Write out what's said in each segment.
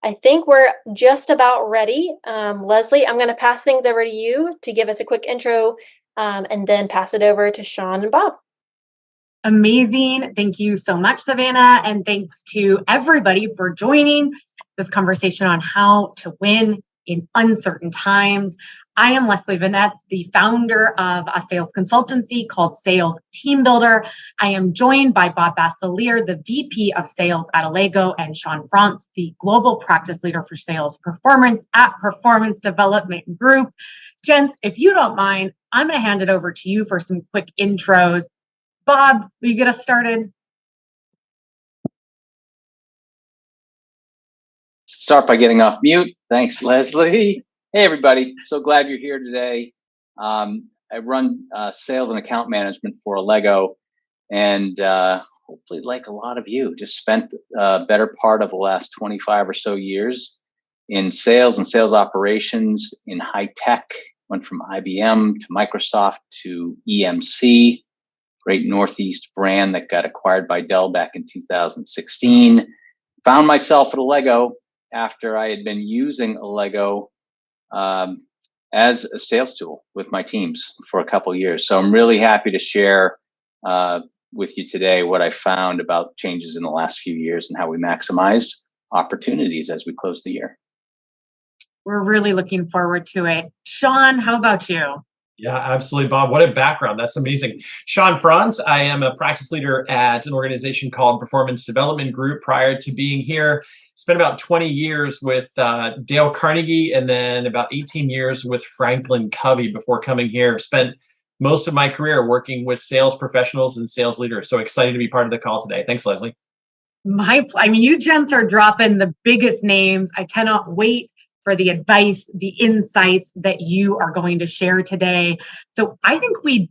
I think we're just about ready. Leslie, I'm going to pass things over to you to give us a quick intro and then pass it over to Sean and Bob. Amazing. Thank you so much, Savannah. And thanks to everybody for joining this conversation on how to win in uncertain times. I am Leslie Vanette, the founder of a sales consultancy called Sales Team Builder. I am joined by Bob Basselier, the VP of Sales at Allego, and Sean Franz, the Global Practice Leader for Sales Performance at Performance Development Group. Gents, if you don't mind, I'm going to hand it over to you for some quick intros. Bob, will you get us started? Start by getting off mute. Thanks, Leslie. Hey, everybody. So glad you're here today. I run sales and account management for Allego, and hopefully, like a lot of you, just spent a better part of the last 25 or so years in sales and sales operations in high tech. Went from IBM to Microsoft to EMC, great Northeast brand that got acquired by Dell back in 2016. Found myself at Allego after I had been using Allego as a sales tool with my teams for a couple of years. So I'm really happy to share with you today what I found about changes in the last few years and how we maximize opportunities as we close the year. We're really looking forward to it. Sean, how about you? Yeah, absolutely, Bob. What a background. That's amazing. Sean Franz, I am a practice leader at an organization called Performance Development Group. Prior to being here, spent about 20 years with Dale Carnegie and then about 18 years with Franklin Covey before coming here. Spent most of my career working with sales professionals and sales leaders. So excited to be part of the call today. Thanks, Leslie. You gents are dropping the biggest names. I cannot wait for the advice, the insights that you are going to share today. So I think we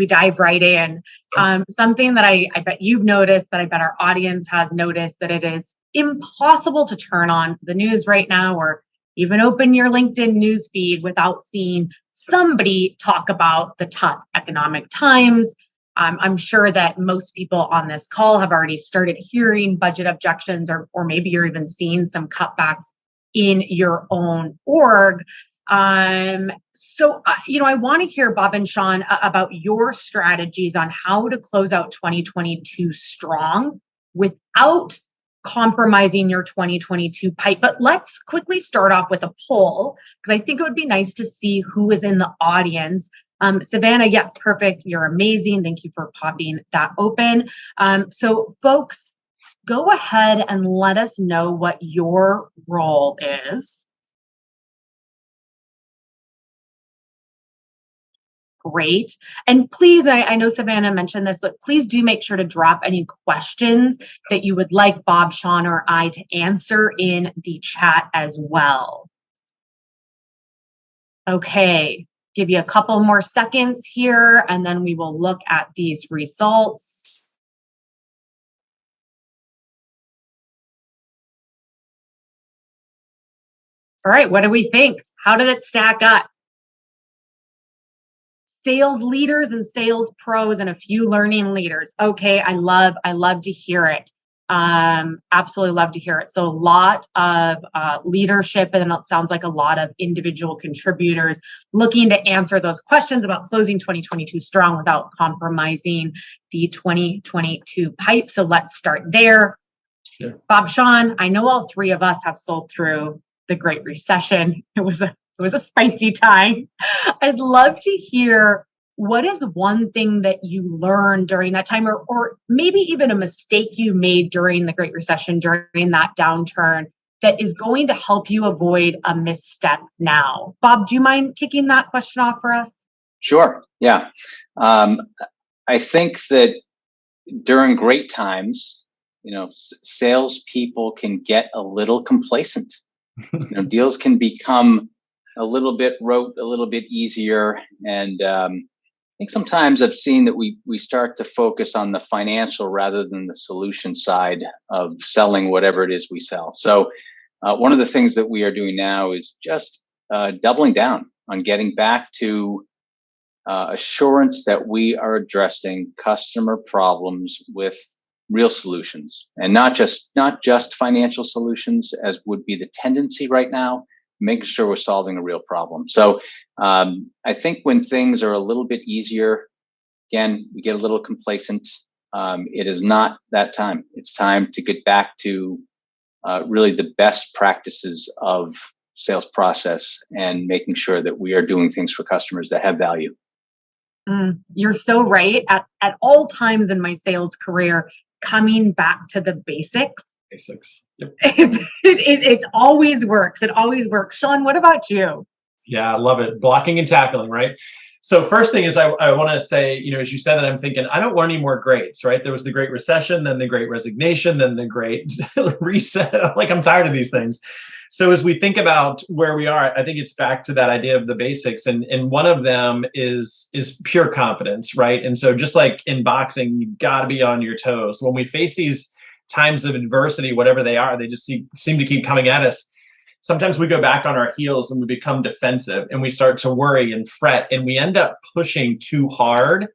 dive right in. Something that I bet you've noticed, that I bet our audience has noticed, that it is impossible to turn on the news right now or even open your LinkedIn news feed without seeing somebody talk about the tough economic times. I'm sure that most people on this call have already started hearing budget objections, or maybe you're even seeing some cutbacks in your own org. I want to hear, Bob and Sean, about your strategies on how to close out 2022 strong without compromising your 2022 pipe. But let's quickly start off with a poll, because I think it would be nice to see who is in the audience. Savannah, yes, perfect. You're amazing. Thank you for popping that open. So folks, go ahead and let us know what your role is. Great. And please, I know Savannah mentioned this, but please do make sure to drop any questions that you would like Bob, Sean, or I to answer in the chat as well. Okay, give you a couple more seconds here, and then we will look at these results. All right, what do we think? How did it stack up? Sales leaders and sales pros and a few learning leaders. Okay, I love to hear it. Absolutely love to hear it. So a lot of leadership, and it sounds like a lot of individual contributors looking to answer those questions about closing 2022 strong without compromising the 2022 pipe. So let's start there. Sure. Bob, Sean, I know all three of us have sold through the Great Recession. It was a spicy time. I'd love to hear, what is one thing that you learned during that time, or maybe even a mistake you made during the Great Recession, during that downturn, that is going to help you avoid a misstep now? Bob, do you mind kicking that question off for us? Sure. Yeah. I think that during great times, salespeople can get a little complacent. Deals can become a little bit rote, a little bit easier. And I think sometimes I've seen that we start to focus on the financial rather than the solution side of selling whatever it is we sell. So one of the things that we are doing now is just doubling down on getting back to assurance that we are addressing customer problems with real solutions, and not just financial solutions, as would be the tendency right now. Making sure we're solving a real problem. So I think when things are a little bit easier, again, we get a little complacent. It is not that time. It's time to get back to really the best practices of sales process and making sure that we are doing things for customers that have value. You're so right. At all times in my sales career, coming back to the basics. Yep. It always works. It always works. Sean, what about you? Yeah, I love it. Blocking and tackling, right? So first thing is I want to say, as you said that, I'm thinking, I don't want any more greats, right? There was the Great Recession, then the Great Resignation, then the Great Reset. I'm tired of these things. So as we think about where we are, I think it's back to that idea of the basics. And one of them is pure confidence, right? And so just like in boxing, you got to be on your toes. When we face these times of adversity, whatever they are, they just seem to keep coming at us. Sometimes we go back on our heels and we become defensive and we start to worry and fret and we end up pushing too hard.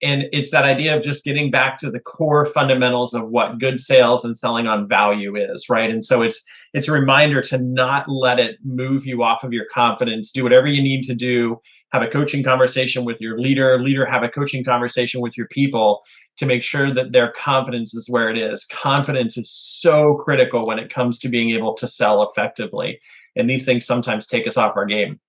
And it's that idea of just getting back to the core fundamentals of what good sales and selling on value is, right? And so it's a reminder to not let it move you off of your confidence. Do whatever you need to do. Have a coaching conversation with your leader, have a coaching conversation with your people to make sure that their confidence is where it is. Confidence is so critical when it comes to being able to sell effectively. And these things sometimes take us off our game.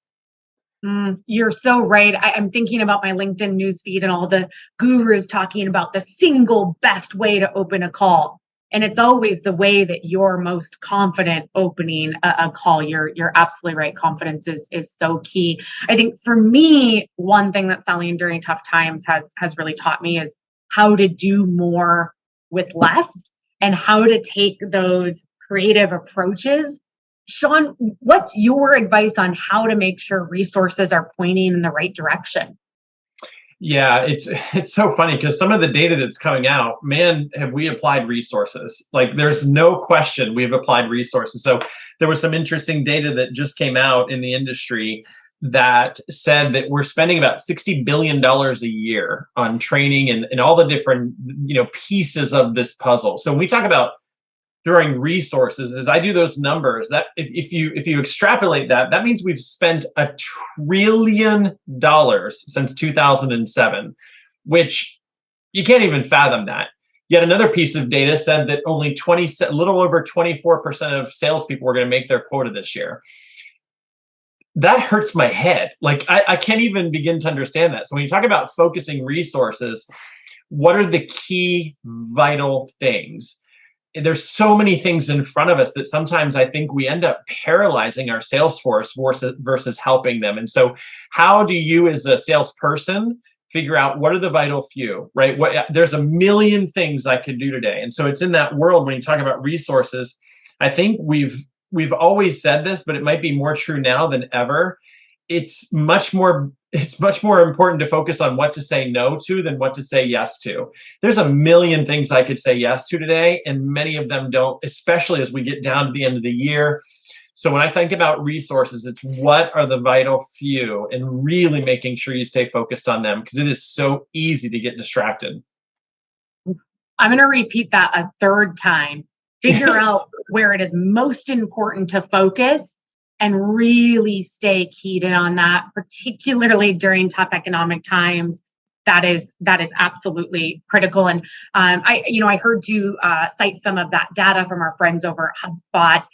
You're so right. I'm thinking about my LinkedIn newsfeed and all the gurus talking about the single best way to open a call. And it's always the way that you're most confident opening a call. You're absolutely right. Confidence is so key. I think for me, one thing that selling during tough times has really taught me is how to do more with less and how to take those creative approaches. Sean, what's your advice on how to make sure resources are pointing in the right direction? Yeah, it's so funny because some of the data that's coming out, man, have we applied resources? Like there's no question we've applied resources. So there was some interesting data that just came out in the industry that said that we're spending about $60 billion a year on training and all the different, pieces of this puzzle. So when we talk about throwing resources, as I do those numbers, that if you extrapolate that means we've spent $1 trillion since 2007, which you can't even fathom that. Yet another piece of data said that only a little over 24% of salespeople were going to make their quota this year. That hurts my head. Like I can't even begin to understand that. So when you talk about focusing resources, what are the key vital things? There's so many things in front of us that sometimes I think we end up paralyzing our sales force versus helping them. And so how do you as a salesperson figure out what are the vital few, right? There's a million things I could do today. And so it's in that world when you talk about resources, I think we've always said this, but it might be more true now than ever. It's much more important to focus on what to say no to than what to say yes to. There's a million things I could say yes to today, and many of them don't, especially as we get down to the end of the year. So when I think about resources, it's what are the vital few and really making sure you stay focused on them because it is so easy to get distracted. I'm going to repeat that a third time. Figure out where it is most important to focus and really stay keyed in on that, particularly during tough economic times. That is absolutely critical. And I heard you cite some of that data from our friends over at HubSpot.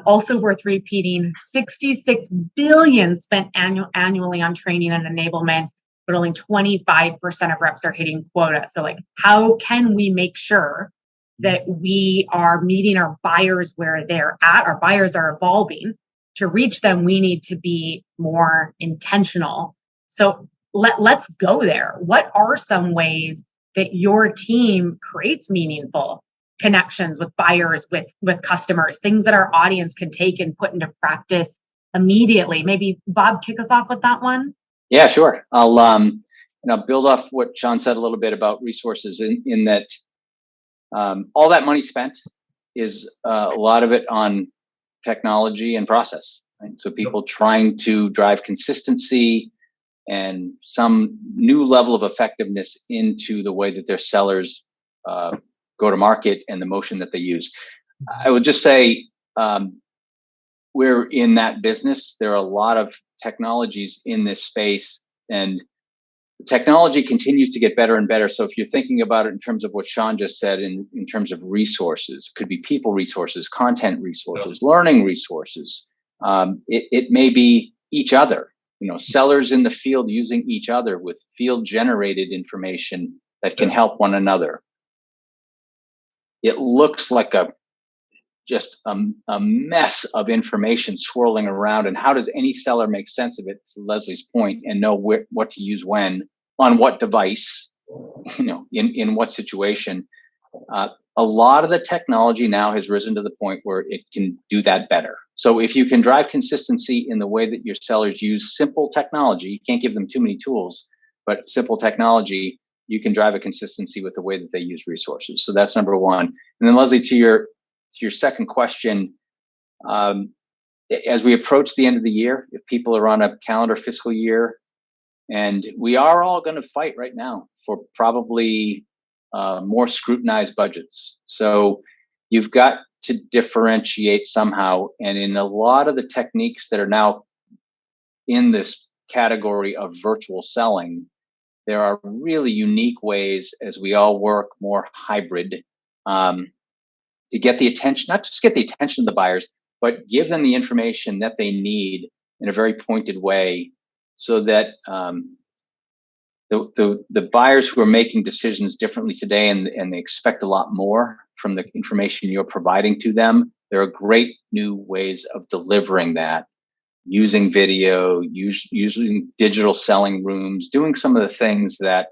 Also worth repeating, $66 billion spent annually on training and enablement, but only 25% of reps are hitting quota. So how can we make sure that we are meeting our buyers where they're at? Our buyers are evolving. To reach them, we need to be more intentional. So let's go there. What are some ways that your team creates meaningful connections with buyers, with customers, things that our audience can take and put into practice immediately? Maybe Bob, kick us off with that one. Yeah, sure. I'll build off what Sean said a little bit about resources in that all that money spent is a lot of it on technology and process, right? So people trying to drive consistency and some new level of effectiveness into the way that their sellers go-to-market and the motion that they use. I would just say we're in that business. There are a lot of technologies in this space, and the technology continues to get better and better. So if you're thinking about it in terms of what Sean just said, in terms of resources, could be people resources, content resources, learning resources. It may be each other, sellers in the field using each other with field generated information that can help one another. It looks like just a mess of information swirling around. And how does any seller make sense of it, to Leslie's point, and know what to use when, on what device, in what situation? A lot of the technology now has risen to the point where it can do that better. So if you can drive consistency in the way that your sellers use simple technology, you can't give them too many tools, but simple technology, you can drive a consistency with the way that they use resources. So that's number one. And then Leslie, to your second question, as we approach the end of the year, if people are on a calendar fiscal year, and we are all going to fight right now for probably more scrutinized budgets. So you've got to differentiate somehow. And in a lot of the techniques that are now in this category of virtual selling, there are really unique ways, as we all work more hybrid, to get the attention, not just get the attention of the buyers, but give them the information that they need in a very pointed way, so that the buyers who are making decisions differently today, and they expect a lot more from the information you're providing to them, there are great new ways of delivering that, using video, using digital selling rooms, doing some of the things that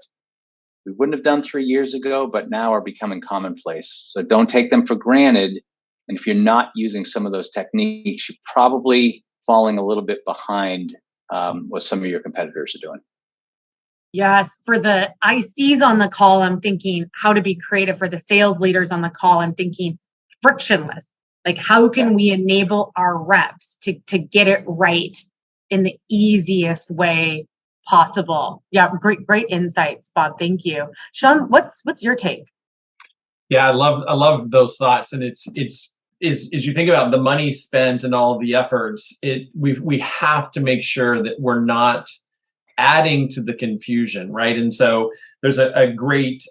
we wouldn't have done 3 years ago, but now are becoming commonplace. So don't take them for granted. And if you're not using some of those techniques, you're probably falling a little bit behind what some of your competitors are doing. Yes, for the ICs on the call, I'm thinking how to be creative. For the sales leaders on the call, I'm thinking frictionless. Like, how can we enable our reps to get it right in the easiest way possible? Yeah, great insights, Bob. Thank you. Sean, what's your take? Yeah, I love those thoughts, and it's as you think about the money spent and all of the efforts, we have to make sure that we're not adding to the confusion, right? And so there's a great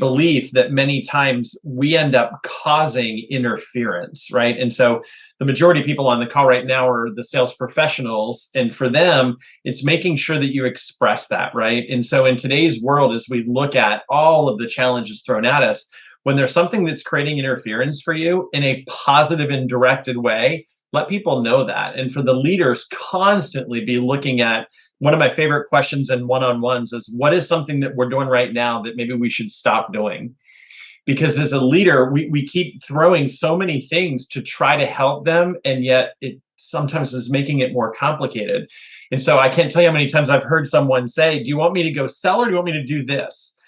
belief that many times we end up causing interference, right? And so the majority of people on the call right now are the sales professionals, and for them, it's making sure that you express that, right? And so in today's world, as we look at all of the challenges thrown at us, when there's something that's creating interference for you in a positive and directed way, let people know that. And for the leaders, constantly be looking at, one of my favorite questions in one-on-ones is, what is something that we're doing right now that maybe we should stop doing? Because as a leader, we keep throwing so many things to try to help them, and yet it sometimes is making it more complicated. And so I can't tell you how many times I've heard someone say, do you want me to go sell, or do you want me to do this?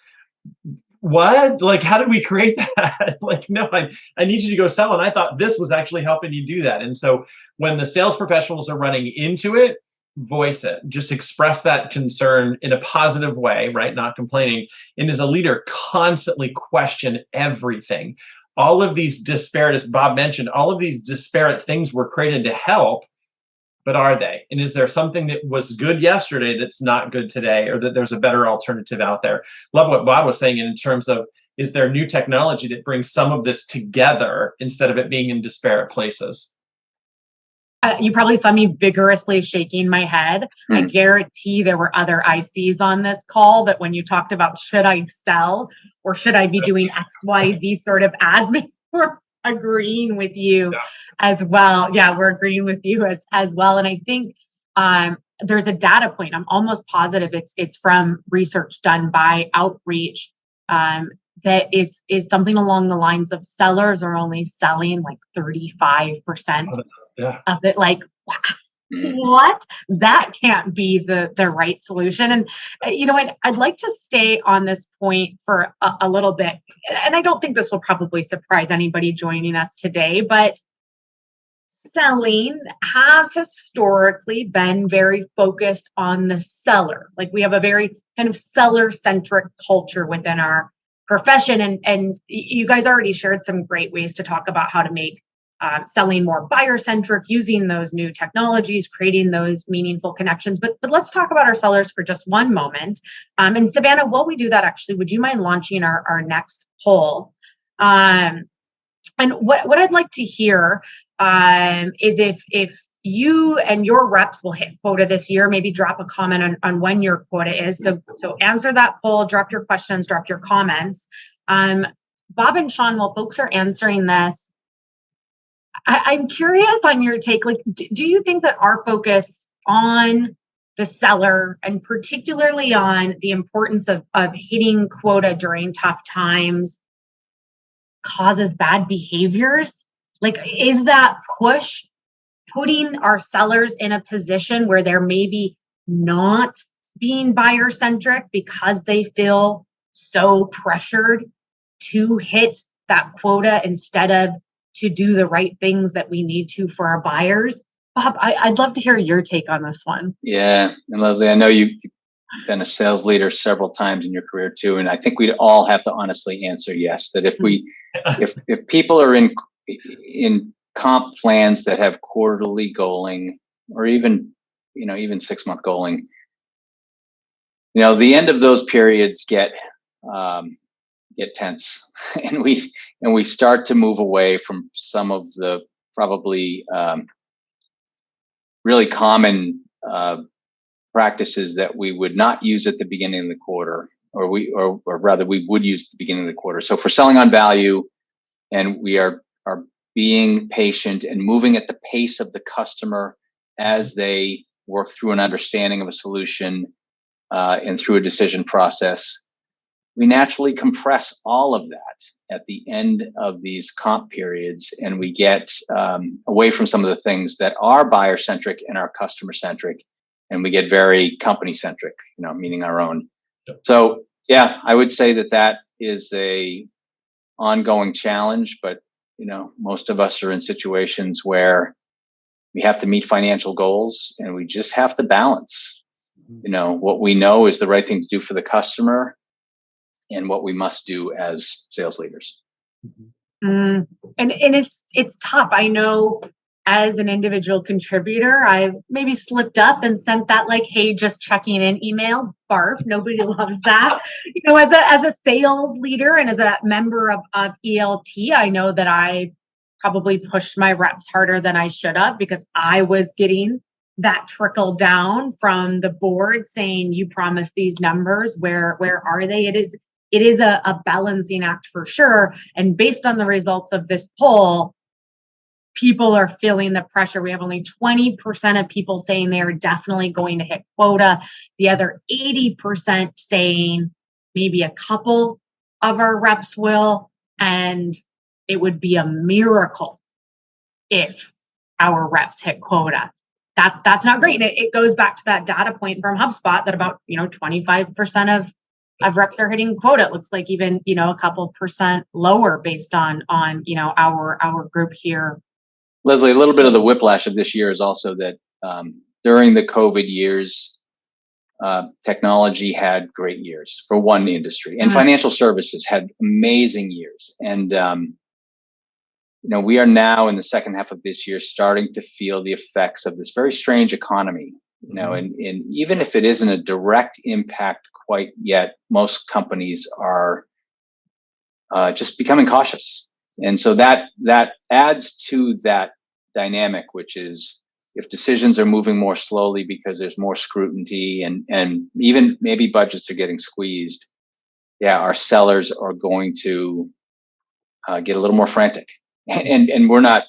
What? Like, how did we create that? Like, no, I need you to go sell. And I thought this was actually helping you do that. And so when the sales professionals are running into it, voice it. Just express that concern in a positive way, right? Not complaining. And as a leader, constantly question everything. All of these disparate, as Bob mentioned, all of these disparate things were created to help. But are they? And is there something that was good yesterday that's not good today, or that there's a better alternative out there? Love what Bob was saying in terms of, is there new technology that brings some of this together instead of it being in disparate places? You probably saw me vigorously shaking my head. I guarantee there were other ICs on this call that when you talked about, should I sell or should I be doing XYZ sort of admin, we're agreeing with you as well. Yeah, we're agreeing with you as well. And I think there's a data point. I'm almost positive it's from research done by Outreach that is something along the lines of sellers are only selling like 35% of it. Like, what? That can't be the right solution. And I'd like to stay on this point for a little bit. And I don't think this will probably surprise anybody joining us today, but selling has historically been very focused on the seller. Like, we have a very kind of seller-centric culture within our profession. And you guys already shared some great ways to talk about how to make selling more buyer-centric, using those new technologies, creating those meaningful connections. But let's talk about our sellers for just one moment. And Savannah, while we do that, actually, would you mind launching our next poll? And what I'd like to hear is if you and your reps will hit quota this year, maybe drop a comment on when your quota is. So answer that poll, drop your questions, drop your comments. Bob and Sean, while folks are answering this, I'm curious on your take. Like, do you think that our focus on the seller, and particularly on the importance of hitting quota during tough times, causes bad behaviors? Like, is that push putting our sellers in a position where they're maybe not being buyer centric because they feel so pressured to hit that quota instead of to do the right things that we need to for our buyers? Bob, I'd love to hear your take on this one. Yeah, and Leslie, I know you've been a sales leader several times in your career too, and I think we'd all have to honestly answer yes. That if people are in comp plans that have quarterly goaling, or even 6-month goaling, the end of those periods get tense, and we start to move away from some of the probably really common practices that we would not use at the beginning of the quarter, or rather we would use at the beginning of the quarter. So for selling on value, and we are being patient and moving at the pace of the customer as they work through an understanding of a solution and through a decision process, we naturally compress all of that at the end of these comp periods, and we get away from some of the things that are buyer centric and are customer centric, and we get very company centric, meaning our own. Yep. So yeah, I would say that is a ongoing challenge, but most of us are in situations where we have to meet financial goals, and we just have to balance, what we know is the right thing to do for the customer and what we must do as sales leaders. And it's tough. I know as an individual contributor, I've maybe slipped up and sent that like, hey, just checking in email. Barf. Nobody loves that. As a sales leader and as a member of ELT, I know that I probably pushed my reps harder than I should have, because I was getting that trickle down from the board saying, you promised these numbers, where are they? It is a balancing act for sure. And based on the results of this poll, people are feeling the pressure. We have only 20% of people saying they are definitely going to hit quota. The other 80% saying maybe a couple of our reps will, and it would be a miracle if our reps hit quota. That's not great. And it goes back to that data point from HubSpot that about 25% of reps are hitting quota. It looks like even a couple percent lower based on our group here. Leslie, a little bit of the whiplash of this year is also that during the COVID years, technology had great years for one industry, and financial services had amazing years. And we are now in the second half of this year starting to feel the effects of this very strange economy. And even if it isn't a direct impact quite yet, most companies are just becoming cautious. And so that adds to that dynamic, which is if decisions are moving more slowly because there's more scrutiny and even maybe budgets are getting squeezed, our sellers are going to get a little more frantic. And we're not,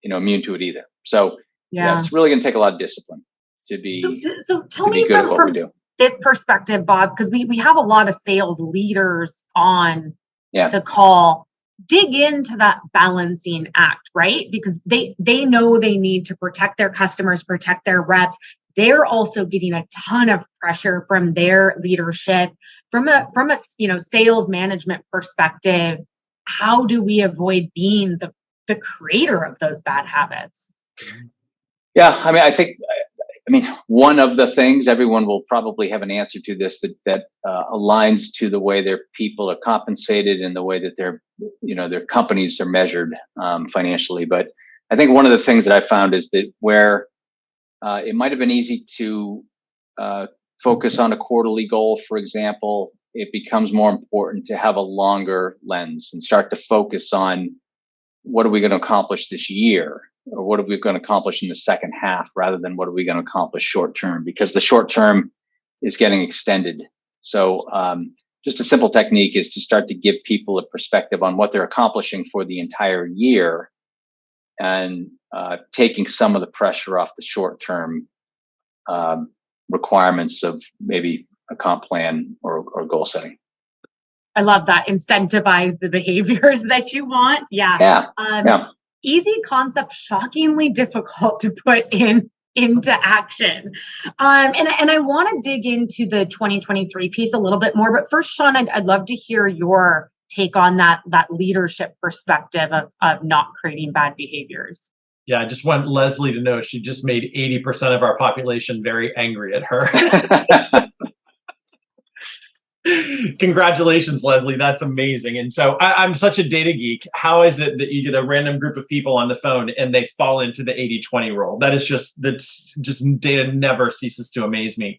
immune to it either. So it's really going to take a lot of discipline to be, so tell me good at what we do. This perspective, Bob, because we have a lot of sales leaders on the call. Dig into that balancing act, right? Because they know they need to protect their customers, protect their reps. They're also getting a ton of pressure from their leadership. From a sales management perspective, how do we avoid being the creator of those bad habits? Yeah, I mean, I think one of the things, everyone will probably have an answer to this, that aligns to the way their people are compensated and the way that their companies are measured financially. But I think one of the things that I found is that where it might have been easy to focus on a quarterly goal, for example, it becomes more important to have a longer lens and start to focus on what are we going to accomplish this year, or what are we going to accomplish in the second half, rather than what are we going to accomplish short term, because the short term is getting extended. So just a simple technique is to start to give people a perspective on what they're accomplishing for the entire year, and taking some of the pressure off the short term requirements of maybe a comp plan or goal setting. I love that. Incentivize the behaviors that you want. Yeah. Easy concept, shockingly difficult to put into action. And I want to dig into the 2023 piece a little bit more. But first, Sean, I'd love to hear your take on that leadership perspective of not creating bad behaviors. Yeah, I just want Leslie to know she just made 80% of our population very angry at her. Congratulations, Leslie. That's amazing. And so I'm such a data geek. How is it that you get a random group of people on the phone and they fall into the 80-20 role? That's just data never ceases to amaze me.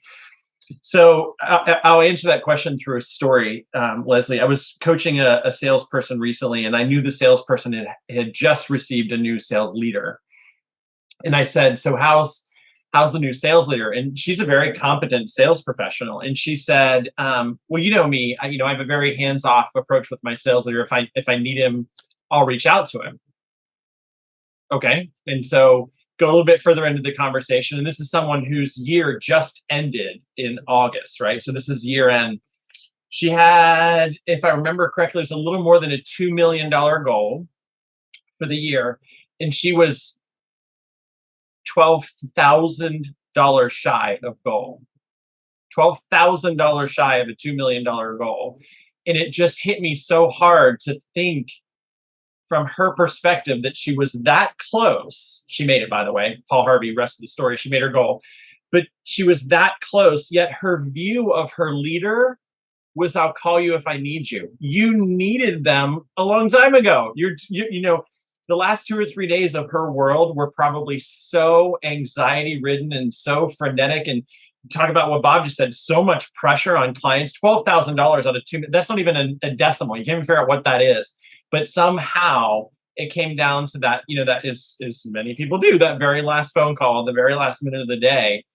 So I'll answer that question through a story, Leslie. I was coaching a salesperson recently, and I knew the salesperson had just received a new sales leader. And I said, so how's the new sales leader? And she's a very competent sales professional. And she said, well, you know me, I have a very hands-off approach with my sales leader. If I need him, I'll reach out to him. Okay. And so go a little bit further into the conversation. And this is someone whose year just ended in August, right? So this is year end. She had, if I remember correctly, it was a little more than a $2 million goal for the year. And she was $12,000 shy of goal. $12,000 shy of a $2 million goal. And it just hit me so hard to think from her perspective that she was that close. She made it, by the way. Paul Harvey, rest of the story. She made her goal. But she was that close, yet her view of her leader was, I'll call you if I need you. You needed them a long time ago. The last 2 or 3 days of her world were probably so anxiety ridden and so frenetic. And talk about what Bob just said, so much pressure on clients. $12,000 out of $2 million, that's not even a decimal. You can't even figure out what that is. But somehow it came down to that, that is many people do, that very last phone call, the very last minute of the day,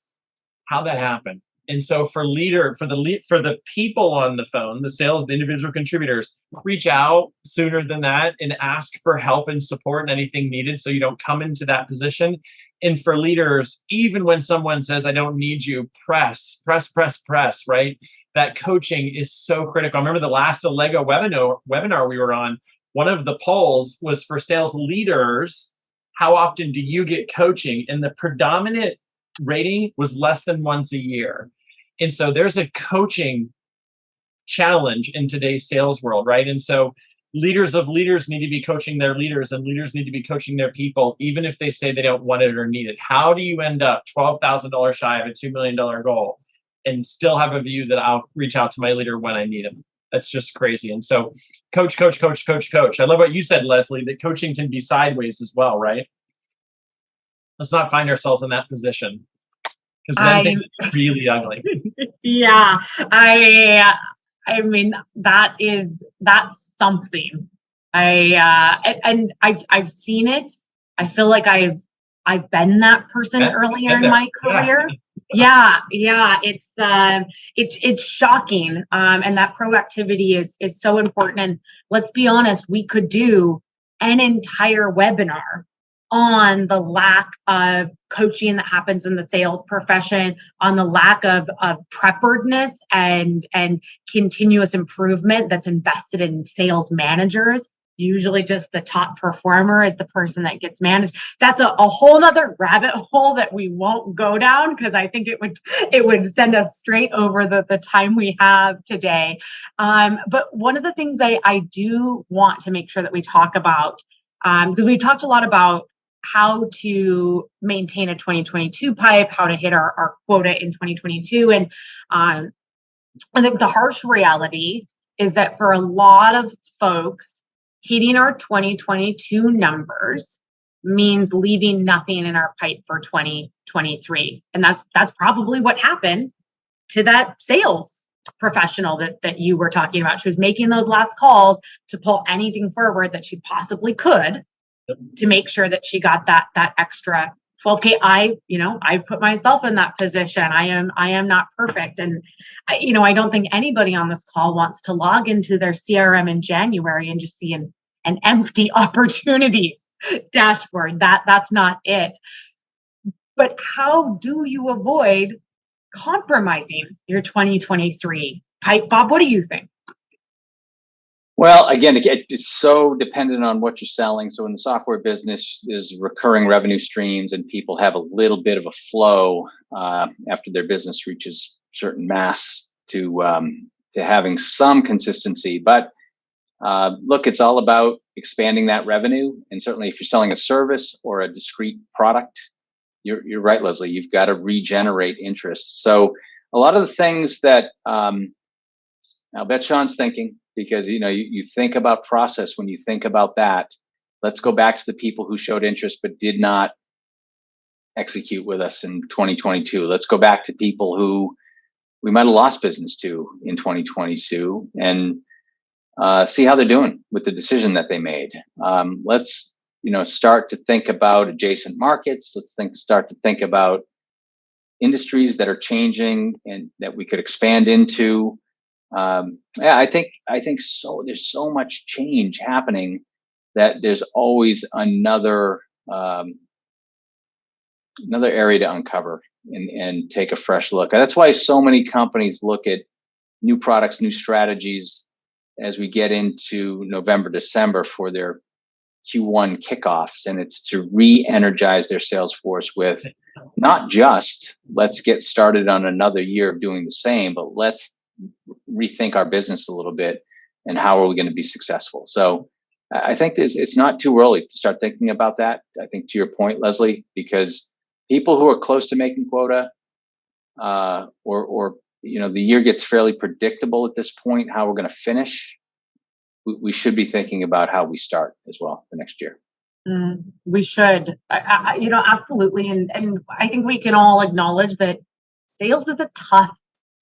how that happened. And so for the people on the phone, the sales, the individual contributors, reach out sooner than that and ask for help and support and anything needed so you don't come into that position. And for leaders, even when someone says, I don't need you, press, right? That coaching is so critical. I remember the last Lego webinar we were on, one of the polls was for sales leaders, how often do you get coaching? And the predominant rating was less than once a year. And so there's a coaching challenge in today's sales world, right? And so leaders of leaders need to be coaching their leaders, and leaders need to be coaching their people, even if they say they don't want it or need it. How do you end up $12,000 shy of a $2 million goal and still have a view that I'll reach out to my leader when I need him? That's just crazy. And so coach. I love what you said, Leslie, that coaching can be sideways as well, right? Let's not find ourselves in that position, because then things are really ugly. Yeah, I mean that's something. I've seen it. I feel like I've been that person earlier in my career. Yeah. It's shocking. And that proactivity is so important. And let's be honest, we could do an entire webinar on the lack of coaching that happens in the sales profession, on the lack of preparedness and continuous improvement that's invested in sales managers. Usually just the top performer is the person that gets managed. That's a whole nother rabbit hole that we won't go down, because I think it would send us straight over the time we have today. But one of the things I do want to make sure that we talk about, because we've talked a lot about how to maintain a 2022 pipe, how to hit our quota in 2022. And I think the harsh reality is that for a lot of folks, hitting our 2022 numbers means leaving nothing in our pipe for 2023. And that's probably what happened to that sales professional that you were talking about. She was making those last calls to pull anything forward that she possibly could to make sure that she got that extra 12K. I've put myself in that position. I am not perfect. And I don't think anybody on this call wants to log into their CRM in January and just see an empty opportunity dashboard. That's not it. But how do you avoid compromising your 2023 pipe? Bob, what do you think? Well, again, it's so dependent on what you're selling. So in the software business, there's recurring revenue streams, and people have a little bit of a flow after their business reaches certain mass to having some consistency. But look, it's all about expanding that revenue. And certainly if you're selling a service or a discrete product, you're right, Leslie, you've got to regenerate interest. So a lot of the things that I'll bet Sean's thinking, because you think about process when you think about that. Let's go back to the people who showed interest but did not execute with us in 2022. Let's go back to people who we might have lost business to in 2022 and see how they're doing with the decision that they made. Let's start to think about adjacent markets. Start to think about industries that are changing and that we could expand into. I think so. There's so much change happening that there's always another area to uncover and take a fresh look. That's why so many companies look at new products, new strategies as we get into November, December for their Q1 kickoffs, and it's to re-energize their sales force with not just let's get started on another year of doing the same, but let's rethink our business a little bit and how are we going to be successful. So I think it's not too early to start thinking about that. I think to your point, Leslie, because people who are close to making quota or the year gets fairly predictable at this point, how we're going to finish, we should be thinking about how we start as well for next year. We should, absolutely. And I think we can all acknowledge that sales is a tough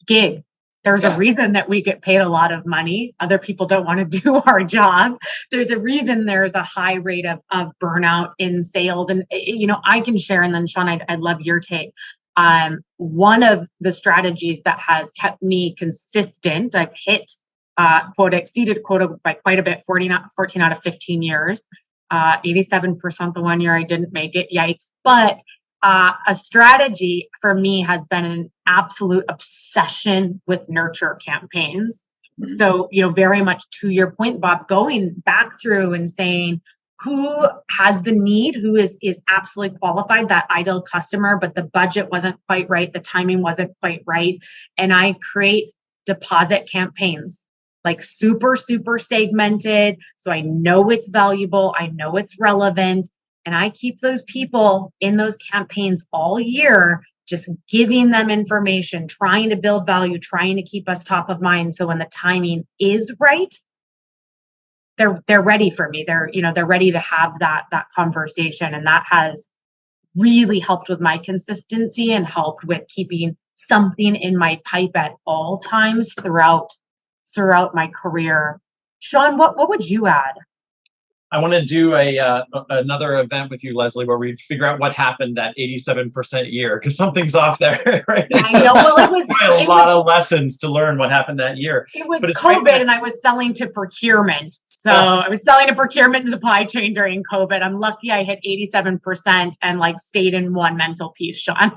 gig. There's a reason that we get paid a lot of money. Other people don't want to do our job. There's a reason there's a high rate of burnout in sales. And, I can share, and then Sean, I'd love your take. One of the strategies that has kept me consistent, I've hit quota, exceeded quota by quite a bit, 14 out of 15 years, 87% the one year I didn't make it, yikes. But a strategy for me has been an absolute obsession with nurture campaigns. Mm-hmm. So, very much to your point, Bob, going back through and saying, who has the need, who is absolutely qualified, that ideal customer, but the budget wasn't quite right, the timing wasn't quite right. And I create deposit campaigns, like super, super segmented. So I know it's valuable. I know it's relevant. And I keep those people in those campaigns all year, just giving them information, trying to build value, trying to keep us top of mind. So when the timing is right, they're ready for me. They're ready to have that conversation. And that has really helped with my consistency and helped with keeping something in my pipe at all times throughout my career. Sean, what would you add? I want to do another event with you, Leslie, where we figure out what happened that 87% year, because something's off there, right? I know. Well, it was a lot of lessons to learn what happened that year. It was COVID, and I was selling to procurement. So I was selling to procurement and supply chain during COVID. I'm lucky I hit 87% and stayed in one mental piece, Sean.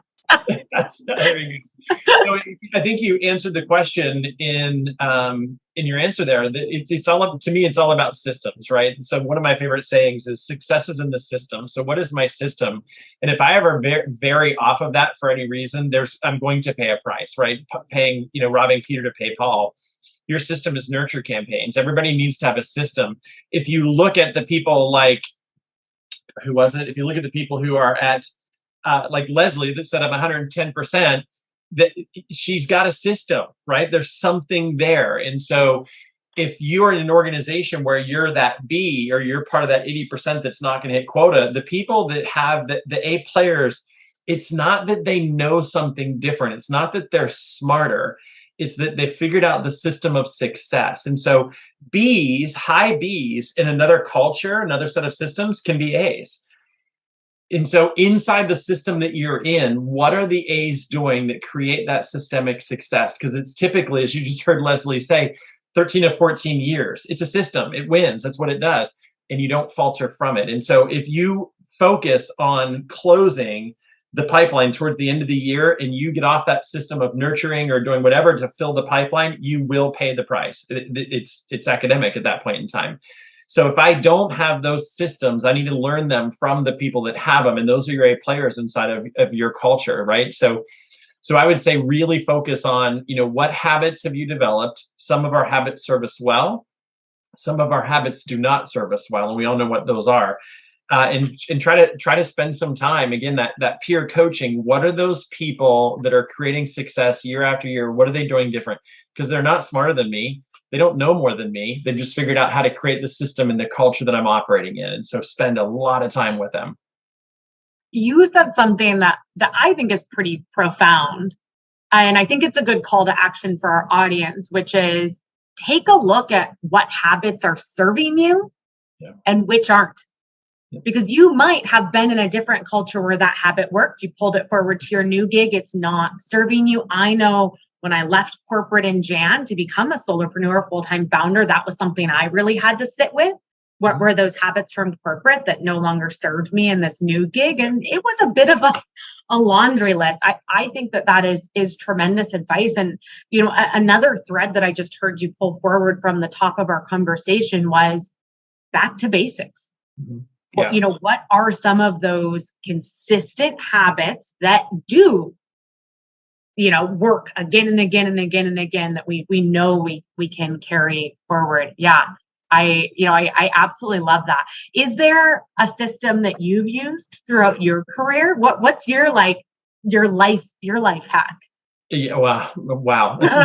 That's very good. So I think you answered the question in your answer there. It's all up to me. It's all about systems, right? So one of my favorite sayings is success is in the system. So what is my system? And if I ever vary off of that for any reason, I'm going to pay a price, right? Robbing Peter to pay Paul. Your system is nurture campaigns. Everybody needs to have a system. If you look at the people like who was it? If you look at the people who are at, like Leslie that set up 110%, that she's got a system, right? There's something there. And so if you're in an organization where you're that B, or you're part of that 80% that's not going to hit quota, the people that have the A players, it's not that they know something different. It's not that they're smarter. It's that they figured out the system of success. And so Bs, high Bs in another culture, another set of systems can be As. And so inside the system that you're in, what are the A's doing that create that systemic success? Because it's typically, as you just heard Leslie say, 13 to 14 years. It's a system. It wins. That's what it does. And you don't falter from it. And so if you focus on closing the pipeline towards the end of the year and you get off that system of nurturing or doing whatever to fill the pipeline, you will pay the price. It's academic at that point in time. So if I don't have those systems, I need to learn them from the people that have them. And those are your A players inside of your culture, right? So I would say really focus on, what habits have you developed? Some of our habits serve us well. Some of our habits do not serve us well. And we all know what those are. And try to spend some time, again, that peer coaching. What are those people that are creating success year after year? What are they doing different? Because they're not smarter than me. They don't know more than me. They've just figured out how to create the system and the culture that I'm operating in. And so spend a lot of time with them. You said something that I think is pretty profound. And I think it's a good call to action for our audience, which is take a look at what habits are serving you and which aren't. Because you might have been in a different culture where that habit worked. You pulled it forward to your new gig. It's not serving you. I know when I left corporate in Jan to become a solopreneur, full-time founder, that was something I really had to sit with. What were those habits from corporate that no longer served me in this new gig? And it was a bit of a laundry list. I think that is tremendous advice. And, another thread that I just heard you pull forward from the top of our conversation was back to basics. Mm-hmm. Yeah. What are some of those consistent habits that do, work again and again and again and again that we know we can carry forward? Yeah. I absolutely love that. Is there a system that you've used throughout your career? What's your life hack? Yeah, wow. That's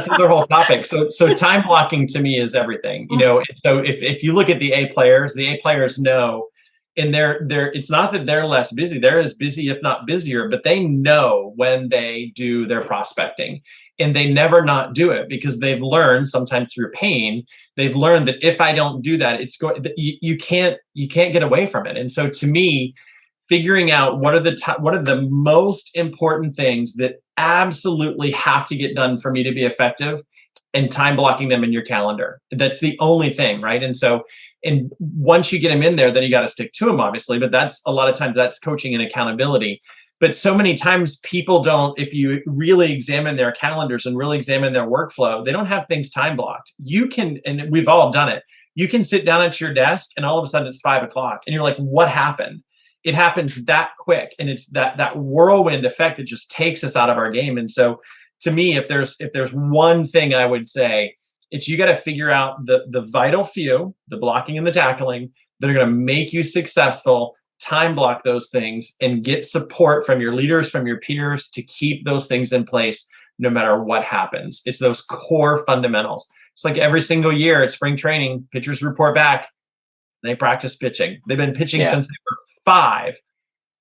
another whole topic. So time blocking to me is everything. So if you look at the A players know, and it's not that they're less busy. They're as busy, if not busier, but they know when they do their prospecting, and they never not do it because they've learned, sometimes through pain, they've learned that if I don't do that, you can't get away from it. And so to me, figuring out what are the most important things that absolutely have to get done for me to be effective, and time blocking them in your calendar. That's the only thing, right? And once you get them in there, then you got to stick to them, obviously. But that's a lot of times that's coaching and accountability. But so many times people don't, if you really examine their calendars and really examine their workflow, they don't have things time blocked. You can, and we've all done it. You can sit down at your desk and all of a sudden it's 5 o'clock and you're like, what happened? It happens that quick. And it's that whirlwind effect that just takes us out of our game. And so to me, if there's one thing I would say, it's you got to figure out the vital few, the blocking and the tackling, that are going to make you successful, time block those things, and get support from your leaders, from your peers to keep those things in place no matter what happens. It's those core fundamentals. It's like every single year at spring training, pitchers report back, they practice pitching. They've been pitching since they were 5,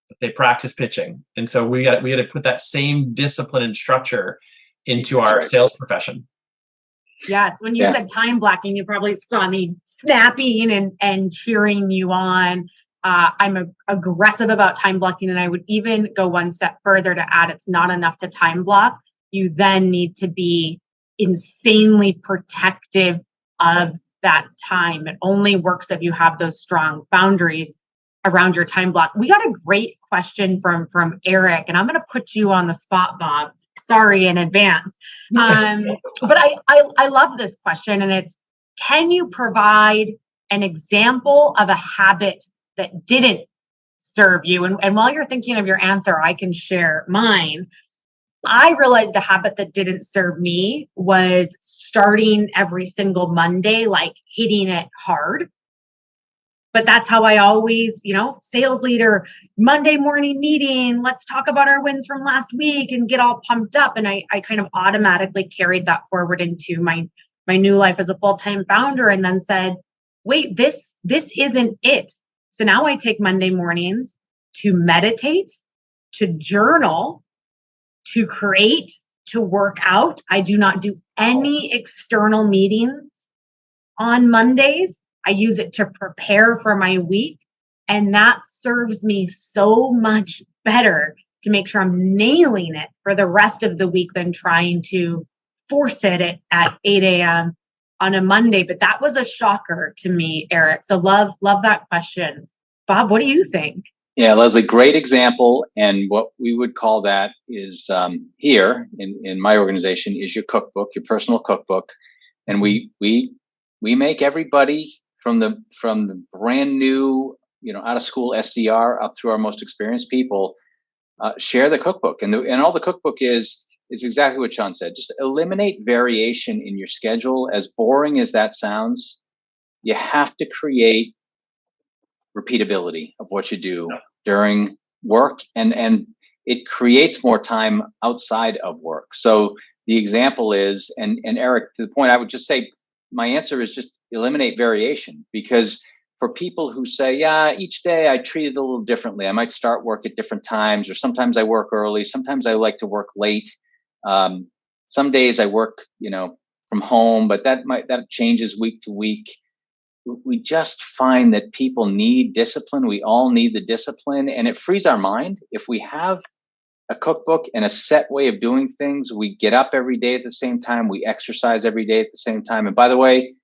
but they practice pitching. And so we got to put that same discipline and structure into our sales profession. Yes. When you said time blocking, you probably saw me snapping and cheering you on. I'm aggressive about time blocking, and I would even go one step further to add it's not enough to time block. You then need to be insanely protective of that time. It only works if you have those strong boundaries around your time block. We got a great question from Eric, and I'm going to put you on the spot, Bob. Sorry in advance. But I love this question, and it's, can you provide an example of a habit that didn't serve you? And while you're thinking of your answer, I can share mine. I realized a habit that didn't serve me was starting every single Monday, like hitting it hard. But that's how I always, sales leader, Monday morning meeting, let's talk about our wins from last week and get all pumped up. And I kind of automatically carried that forward into my new life as a full-time founder, and then said, wait, this isn't it. So now I take Monday mornings to meditate, to journal, to create, to work out. I do not do any external meetings on Mondays. I use it to prepare for my week. And that serves me so much better to make sure I'm nailing it for the rest of the week than trying to force it at 8 a.m. on a Monday. But that was a shocker to me, Eric. So love that question. Bob, what do you think? Yeah, Leslie, great example. And what we would call that is here in my organization is your cookbook, your personal cookbook. And we make everybody from the brand new, out of school SDR up through our most experienced people share the cookbook. And all the cookbook is exactly what Sean said. Just eliminate variation in your schedule. As boring as that sounds, you have to create repeatability of what you do during work, and it creates more time outside of work. So the example is, and Eric, to the point, I would just say my answer is just eliminate variation, because for people who say, yeah, each day I treat it a little differently. I might start work at different times, or sometimes I work early, sometimes I like to work late. Some days I work, from home, but that changes week to week. We just find that people need discipline. We all need the discipline, and it frees our mind. If we have a cookbook and a set way of doing things, we get up every day at the same time. We exercise every day at the same time. And by the way,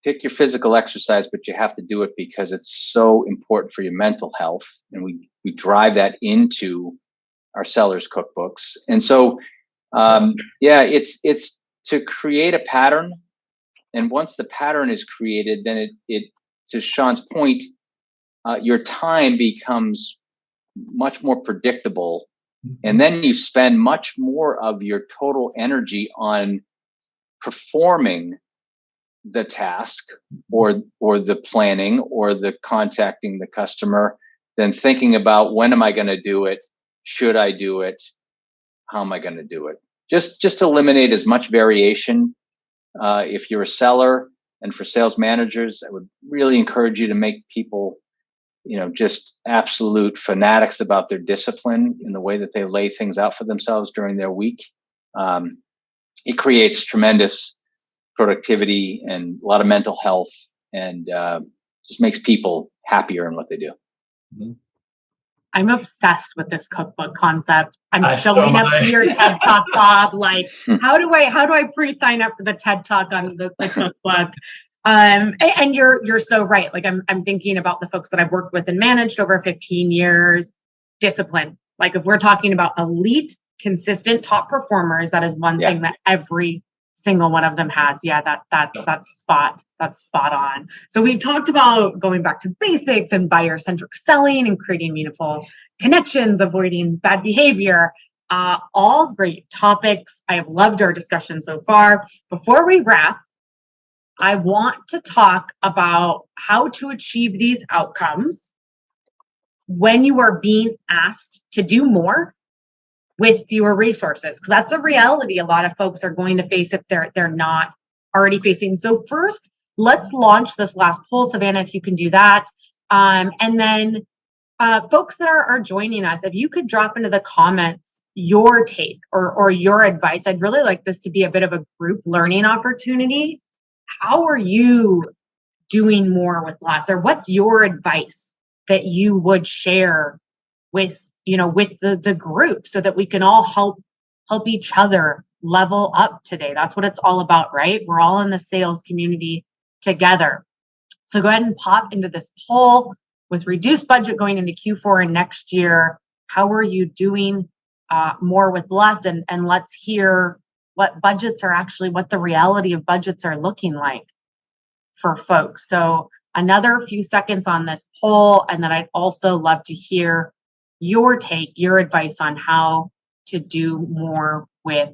pick your physical exercise, but you have to do it because it's so important for your mental health. And we drive that into our sellers' cookbooks. And so, it's to create a pattern. And once the pattern is created, then it to Sean's point, your time becomes much more predictable. And then you spend much more of your total energy on performing the task or the planning or the contacting the customer than thinking about, when am I going to do it? Should I do it? How am I going to do it? Just eliminate as much variation. If you're a seller, and for sales managers, I would really encourage you to make people, just absolute fanatics about their discipline in the way that they lay things out for themselves during their week. It creates tremendous productivity and a lot of mental health, and just makes people happier in what they do. Mm-hmm. I'm obsessed with this cookbook concept. I'm showing up to your TED Talk, Bob. Like, how do I pre-sign up for the TED Talk on the cookbook? And you're so right. Like, I'm thinking about the folks that I've worked with and managed over 15 years. Discipline. Like, if we're talking about elite, consistent top performers, that is one thing that every single one of them has. Yeah, that's spot on. So we've talked about going back to basics and buyer-centric selling and creating meaningful connections, avoiding bad behavior. All great topics. I have loved our discussion so far. Before we wrap, I want to talk about how to achieve these outcomes when you are being asked to do more with fewer resources, because that's a reality a lot of folks are going to face if they're not already facing. So first, let's launch this last poll, Savannah, if you can do that. And then folks that are joining us, if you could drop into the comments your take or your advice. I'd really like this to be a bit of a group learning opportunity. How are you doing more with less? Or what's your advice that you would share with the group, so that we can all help each other level up today? That's what it's all about, right? We're all in the sales community together. So go ahead and pop into this poll. With reduced budget going into Q4 and next year, how are you doing more with less? And let's hear what the reality of budgets are looking like for folks. So another few seconds on this poll, and then I'd also love to hear your take, your advice on how to do more with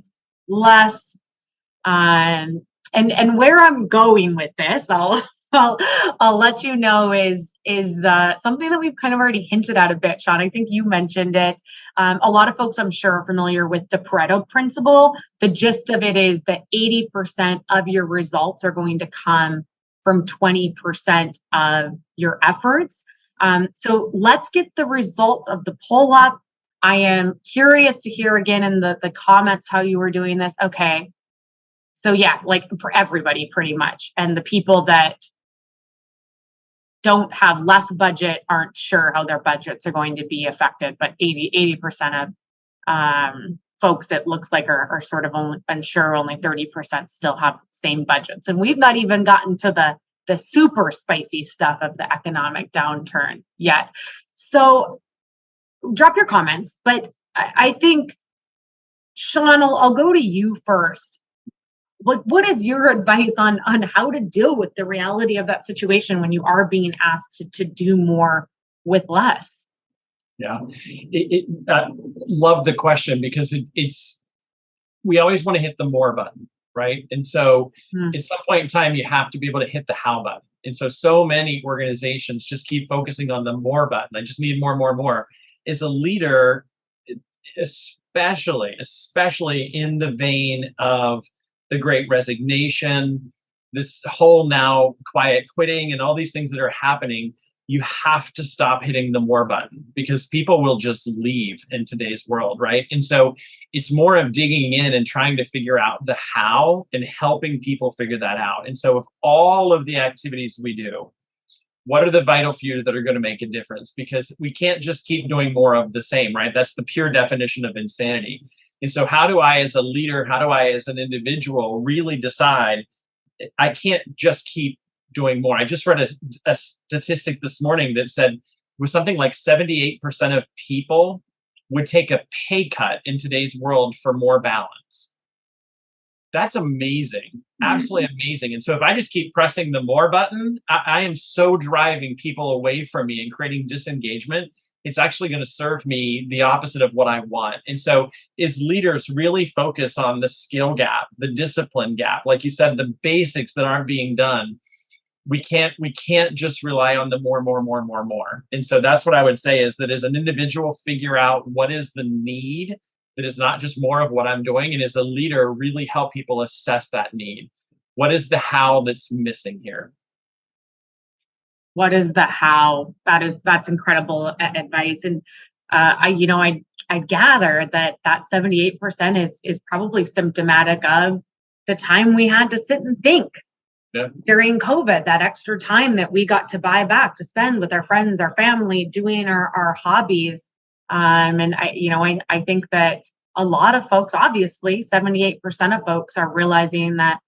less. And where I'm going with this, I'll I'll let you know is something that we've kind of already hinted at a bit, Sean. I think you mentioned it. A lot of folks, I'm sure, are familiar with the Pareto Principle. The gist of it is that 80% of your results are going to come from 20% of your efforts. So let's get the results of the poll up. I am curious to hear again in the comments how you were doing this. Okay. So yeah, like for everybody pretty much. And the people that don't have less budget aren't sure how their budgets are going to be affected, but 80% of folks, it looks like, are sort of unsure. Only 30% still have same budgets. And we've not even gotten to the super spicy stuff of the economic downturn yet. So drop your comments, but I think, Sean, I'll go to you first. What is your advice on how to deal with the reality of that situation when you are being asked to do more with less? Yeah, love the question because it's we always want to hit the more button, right? And so at some point in time, you have to be able to hit the how button. And so many organizations just keep focusing on the more button. I just need more, more, more. As a leader, especially in the vein of the Great Resignation, this whole now quiet quitting and all these things that are happening, you have to stop hitting the more button because people will just leave in today's world, right? And so it's more of digging in and trying to figure out the how and helping people figure that out. And so of all of the activities we do, what are the vital few that are going to make a difference? Because we can't just keep doing more of the same, right? That's the pure definition of insanity. And so how do I, as a leader, how do I, as an individual, really decide I can't just keep doing more? I just read a statistic this morning that said it was something like 78% of people would take a pay cut in today's world for more balance. That's amazing. Absolutely amazing. And so if I just keep pressing the more button, I am so driving people away from me and creating disengagement. It's actually going to serve me the opposite of what I want. And so as leaders really focus on the skill gap, the discipline gap, like you said, the basics that aren't being done, we can't just rely on the more. And so that's what I would say is that as an individual, figure out what is the need that is not just more of what I'm doing. And as a leader, really help people assess that need. What is the how that's missing here? What is the how? That's incredible advice. And I gather that 78% is probably symptomatic of the time we had to sit and think during COVID, that extra time that we got to buy back to spend with our friends, our family, doing our hobbies. And I think that a lot of folks, obviously 78% of folks, are realizing that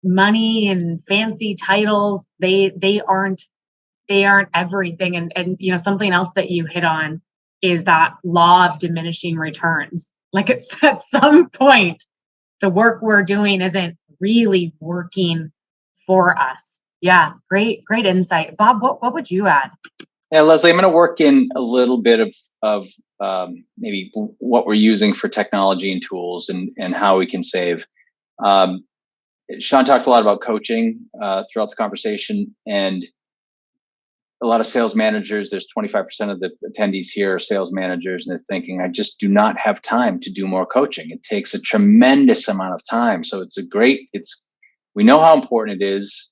money and fancy titles, they aren't everything. And something else that you hit on is that law of diminishing returns. Like it's at some point, the work we're doing isn't really working for us. Yeah, great insight. Bob, what would you add? Yeah, Leslie, I'm going to work in a little bit of maybe what we're using for technology and tools and how we can save. Sean talked a lot about coaching throughout the conversation, and a lot of sales managers, there's 25% of the attendees here are sales managers, and they're thinking, I just do not have time to do more coaching. It takes a tremendous amount of time. So we know how important it is.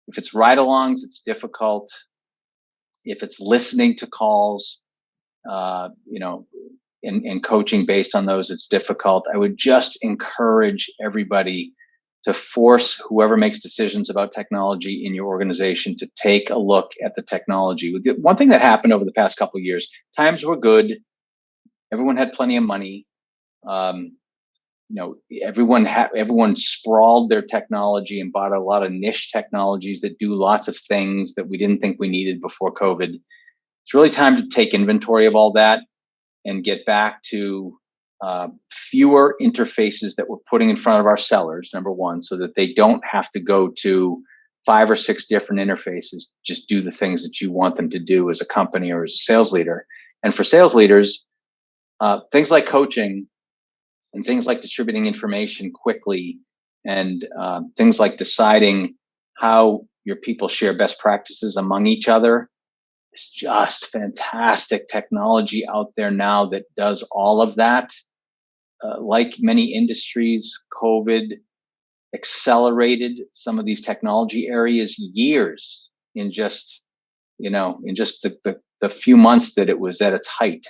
If it's ride-alongs, it's difficult. If it's listening to calls, and coaching based on those, it's difficult. I would just encourage everybody to force whoever makes decisions about technology in your organization to take a look at the technology. One thing that happened over the past couple of years, times were good. Everyone had plenty of money. Everyone sprawled their technology and bought a lot of niche technologies that do lots of things that we didn't think we needed before COVID. It's really time to take inventory of all that and get back to fewer interfaces that we're putting in front of our sellers, number one, so that they don't have to go to 5 or 6 different interfaces, just do the things that you want them to do as a company or as a sales leader. And for sales leaders, things like coaching and things like distributing information quickly and things like deciding how your people share best practices among each other. It's just fantastic technology out there now that does all of that. Like many industries, COVID accelerated some of these technology areas years in just, the few months that it was at its height.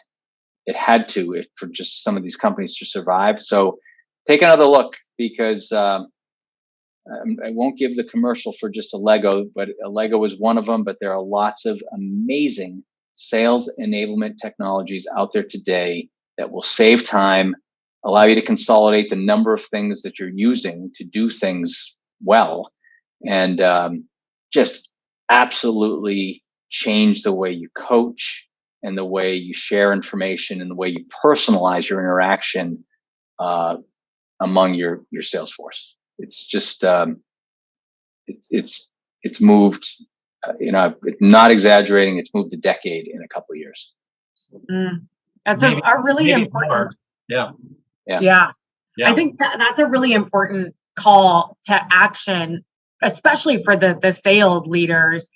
It had to, if for just some of these companies to survive. So take another look, because I won't give the commercial for just a Lego, but a Lego is one of them. But there are lots of amazing sales enablement technologies out there today that will save time, allow you to consolidate the number of things that you're using to do things well, and just absolutely change the way you coach and the way you share information and the way you personalize your interaction among your sales force. It's just it's moved. Not exaggerating. It's moved a decade in a couple of years. That's Maybe- a really maybe important. more. Yeah. I think that's a really important call to action, especially for the sales leaders.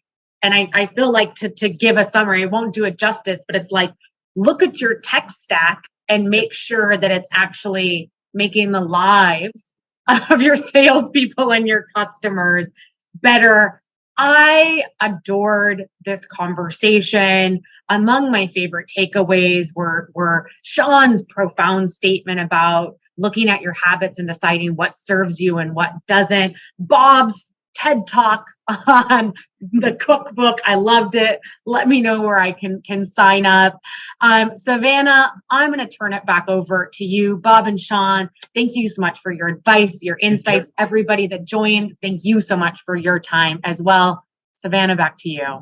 And I feel like to give a summary, I won't do it justice, but it's like, look at your tech stack and make sure that it's actually making the lives of your salespeople and your customers better. I adored this conversation. Among my favorite takeaways were Sean's profound statement about looking at your habits and deciding what serves you and what doesn't. Bob's TED Talk on the cookbook. I loved it. Let me know where I can sign up. Savannah, I'm going to turn it back over to you. Bob and Sean, thank you so much for your advice, your insights. Everybody that joined, thank you so much for your time as well. Savannah, back to you.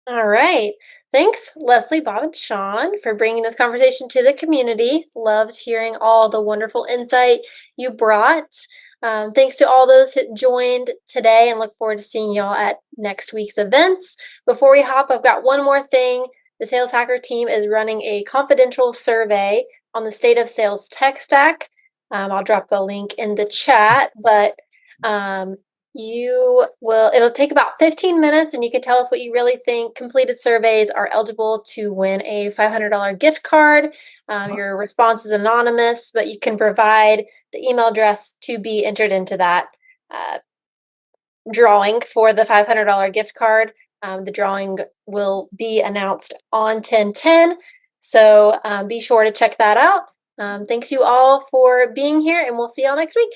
All right. Thanks, Leslie, Bob, and Sean, for bringing this conversation to the community. Loved hearing all the wonderful insight you brought. Thanks to all those that joined today, and look forward to seeing y'all at next week's events. Before we hop, I've got one more thing. The Sales Hacker team is running a confidential survey on the state of sales tech stack. I'll drop the link in the chat, but it'll take about 15 minutes, and you can tell us what you really think. Completed surveys are eligible to win a $500 gift card. Your response is anonymous, but you can provide the email address to be entered into that drawing for the $500 gift card. The drawing will be announced on 10/10, so be sure to check that out. Thanks you all for being here, and we'll see y'all next week.